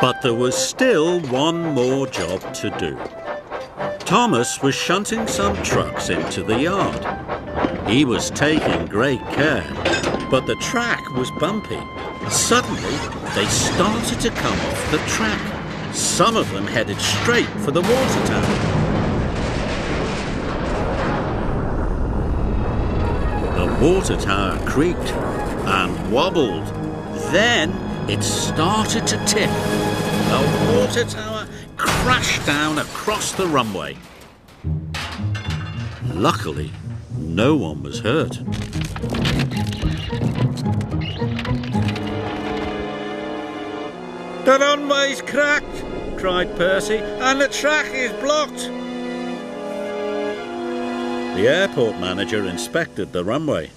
But there was still one more job to do. Thomas was shunting some trucks into the yard. He was taking great care, but the track was bumpy. Suddenly, they started to come off the track. Some of them headed straight for the water tower. The water tower creaked and wobbled. Then it started to tip. The water tower crashed down across the runway. Luckily, no one was hurt. The runway's cracked, cried Percy, and the track is blocked. The airport manager inspected the runway.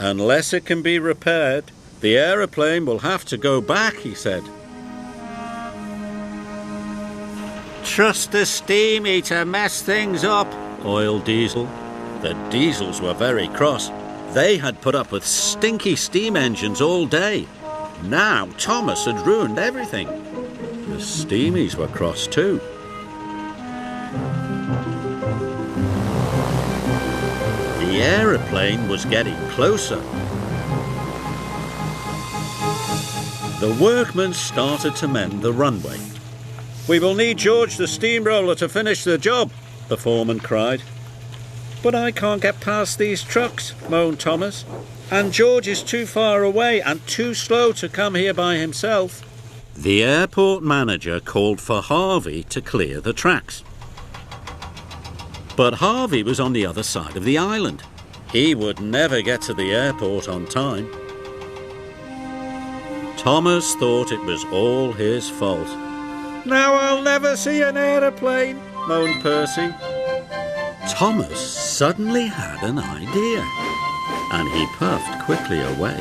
Unless it can be repaired, the aeroplane will have to go back, he said. Trust the steamy to mess things up, oiled Diesel. The Diesels were very cross. They had put up with stinky steam engines all day. Now Thomas had ruined everything. The Steamies were cross too. The aeroplane was getting closer. The workmen started to mend the runway. We will need George the steamroller to finish the job, the foreman cried. But I can't get past these trucks, moaned Thomas. And George is too far away and too slow to come here by himself. The airport manager called for Harvey to clear the tracks. But Harvey was on the other side of the island. He would never get to the airport on time. Thomas thought it was all his fault. Now I'll never see an aeroplane, moaned Percy. Thomas suddenly had an idea, and he puffed quickly away.